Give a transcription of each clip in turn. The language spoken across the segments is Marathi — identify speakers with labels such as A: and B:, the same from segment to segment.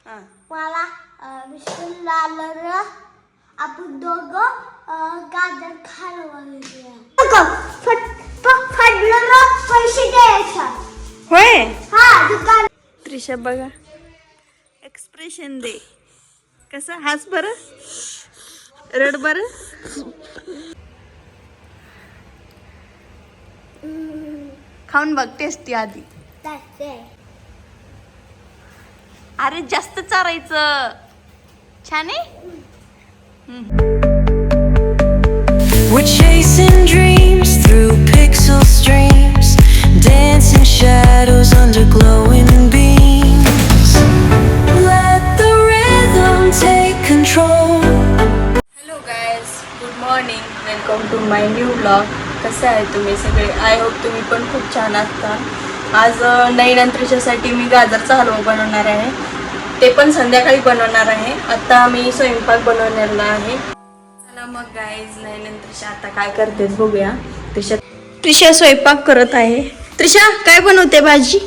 A: मला विष्णू आलं आपण दोघं गाजर खायला पैसे द्यायचा
B: होय.
A: हा दुकान.
B: त्रिशा बघा एक्सप्रेशन दे कसं हास बरं रड बरं. खाऊन बघ टेस्टी आधी. अरे जास्त चारायचं छान आहे.
C: We're chasing dreams through pixel streams, dancing shadows under glowing beams. Let the rhythm take control.
B: Hello guys, good morning, welcome to my new blog. कसे आहे तुम्ही सगळे? आय होप तुम्ही पण खूप छान असता. आज नैनंत्रीच्यासाठी मी गाजरचा हलवा बनवणार आहे, ते पण संध्याकाळी बनवणार आहे. आता मी स्वयंपाक बनवलेला आहे. चला मग गायज, नैनंत्रीच्या आता काय करते बघूया. त्रिशा स्वयंपाक करत आहे. त्रिशा काय बनवते भाजी?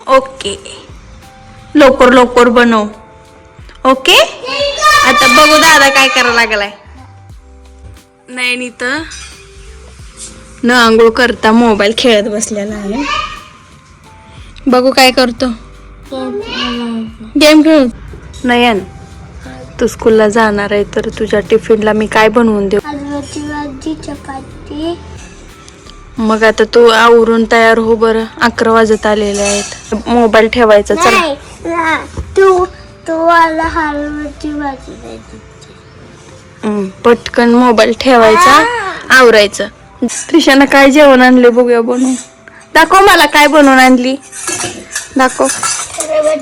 B: ओके, लवकर लवकर बनव. ओके, आता बघू दादा काय करायला लागलाय. नाही तर न आंघोळ करता मोबाईल खेळत बसलेला आहे. बघू काय करतो. गेम खेळ. नयन, तू स्कूलला जाणार आहे तर तुझ्या टिफिनला मी काय बनवून देऊ?
A: हलव्याची भाजी, चपाती.
B: मग आता तू आवरून तयार हो बरं. 11 वाजत आलेले आहेत. मोबाईल ठेवायचा. चला
A: तू तू मला हलव्याची भाजी द्यायची.
B: पटकन मोबाईल ठेवायचा, आवरायचं. त्रिशानं काय जेवण आणले बघूया बनवून. दाखव मला काय बनवून आणली. दाखव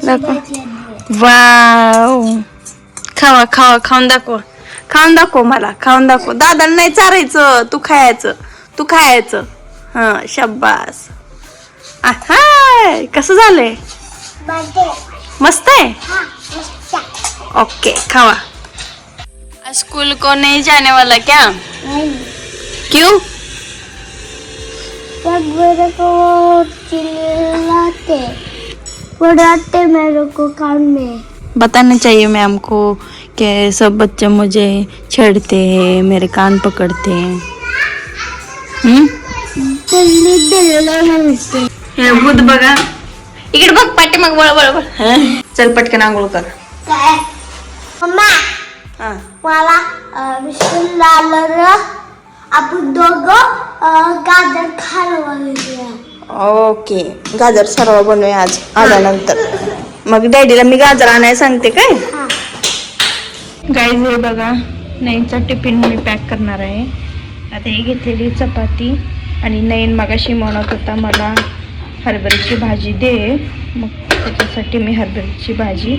B: दाखव. वाव, खावा खावा, खाऊन दाखव. खाऊन दाखव मला, खाऊन दाखव. दादा नाही चारायचं, तू खायचं, तू खायचं. हा शाबास. कसं झालंय? मस्त है. ओके, खावा. स्कूल को नहीं जाने वाला क्या? क्यों?
A: मेरे को चिल्लाते बुलाते मेरे को काम में.
B: बताना चाहिए मैम को कि सब बच्चे मुझे छेड़ते हैं, मेरे कान पकड़ते हैं. हे भूत बघा. इकडे बघ, पाठी मग बळ बळ बळ. चल पटकन आंघोळ कर.
A: मम्मा, मला विष्णू आलं आपण दोघं गाजर खायला.
B: ओके, गाजर सर्व बनवूया आज आल्यानंतर. मग डॅडीला मी गाजर आणायला सांगते काय. गाईज हे बघा, नईनचा टिफिन मी पॅक करणार आहे. आता हे घेतलेली चपाती आणि नईन मगाशी म्हणत होता मला हरभऱ्याची भाजी दे. मग त्याच्यासाठी मी हरभऱ्याची भाजी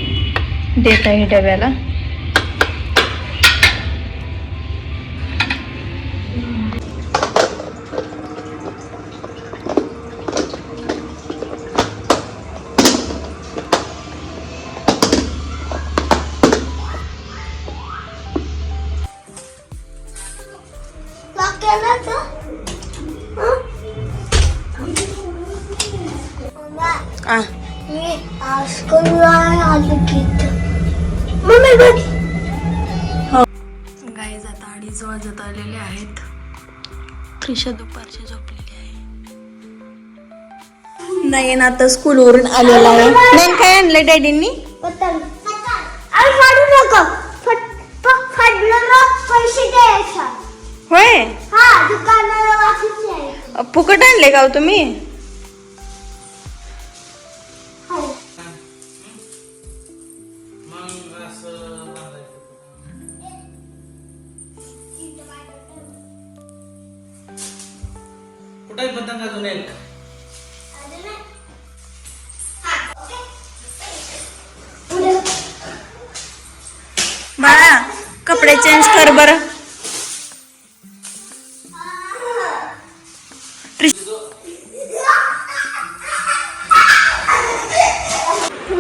B: देत आहे डब्याला. गाईज आता 2:30 वाजत आलेले आहेत. त्रिशा दुपारची झोपलेली आहे. नयन आता स्कूलवरून आलेला आहे. नयन काय आणलंय डॅडींनी?
A: पैसे द्यायचा.
B: होय,
A: हा दुकानाला वाचायचं.
B: फुकट आणले का हो तुम्ही?
D: कुठे पतंग अजून एक?
B: बाळा, कपडे चेंज कर बरं.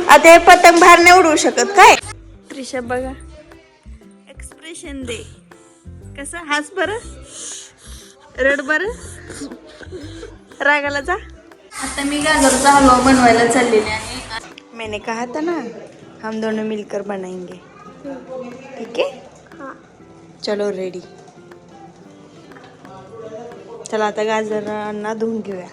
B: आता हे पतंग बाहेर नाही उडवू शकत काय. त्रिशा बघा एक्सप्रेशन दे कसं हास बरं रड बरं. रागाला जा. आता मी गाजरचा हलवा बनवायला चाललेले आहे. मैंने कहा था ना हम दोनों मिलकर बनाएंगे. ठीक है,
A: हाँ.
B: चलो रेडी. चला आता गाजरांना धुवून घेऊया.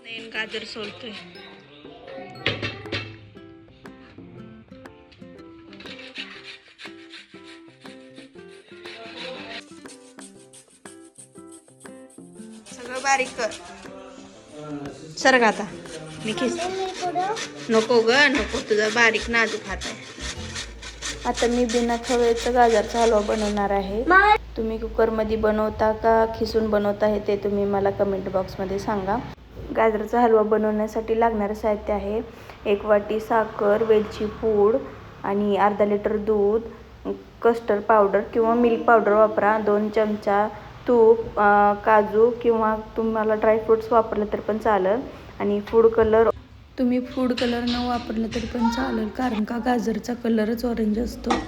B: नयन गाजर सोलतोय. सगळं बारीक कर. सरक आता. मी खिस नको ग नको, तुझा बारीक नाजूक हात आहे. आता मी बिना खव्याचं गाजरचा हलवा बनवणार आहे. तुम्ही कुकरमध्ये बनवता का खिसून बनवता हे ते तुम्ही मला कमेंट बॉक्समध्ये सांगा. गाजराचा हलवा बनवण्यासाठी लागणारे साहित्य आहे 1 वाटी साखर, वेलची पूड आणि अर्धा लिटर दूध, कस्टर्ड पावडर किंवा मिल्क पावडर वापरा, 2 चमचा तूप, काजू किंवा तुम्हाला ड्रायफ्रूट्स वापरलं तर पण चालेल, आणि फूड कलर. तुम्ही फूड कलर न वापरलं तरी पण चालेल, कारण का गाजरचा कलरच ऑरेंज असतो.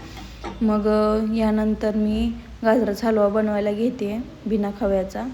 B: मग यानंतर मी गाजराचा हलवा बनवायला घेते बिना खव्याचा.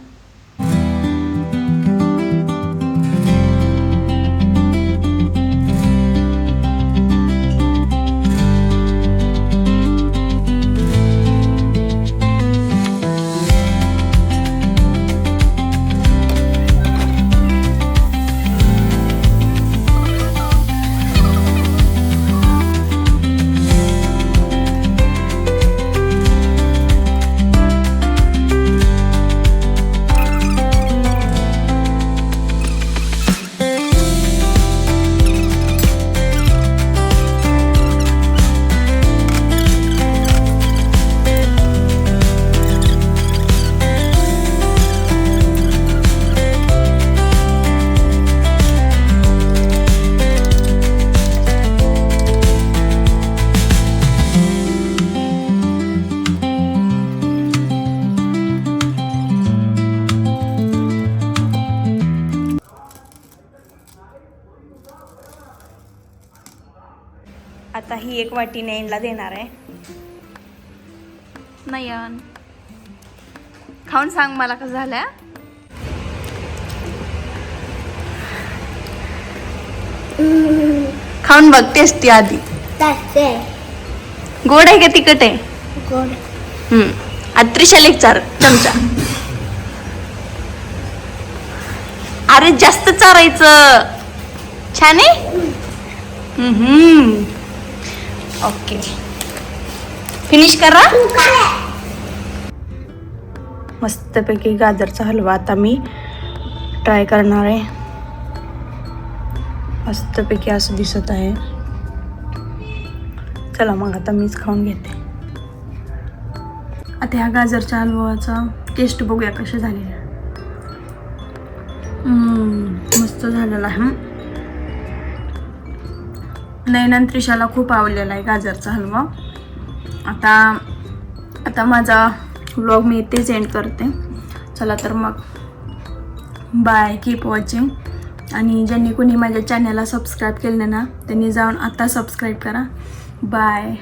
B: आता ही 1 वाटी नयनला देणार आहे. नयन खाऊन सांग मला कसं झालं. खाऊन बघ टेस्टी आधी. गोड आहे का तिखट आहे?
A: गोड.
B: आता त्रिशाला 1 चमचा. अरे जास्त चारायचं. छान आहे. ओके, फिनिश करा. मस्तपैकी गाजरचा हलवा आता मी ट्राय करणार आहे. मस्तपैकी असं दिसत आहे. चला मग आता मीच खाऊन घेते. आता ह्या गाजरच्या हलवाचा टेस्ट बघूया कशी झालेली. मस्त झालेला आहे. नयन त्रिशाला खूप आवडलेला आहे गाजरचा हलवा. आता माझा व्लॉग मी इथेच एंड करते. चला तर मग बाय, कीप वॉचिंग. आणि ज्यांनी कोणी माझ्या चॅनलला सबस्क्राईब केलं ना त्यांनी जाऊन आता सबस्क्राईब करा. बाय.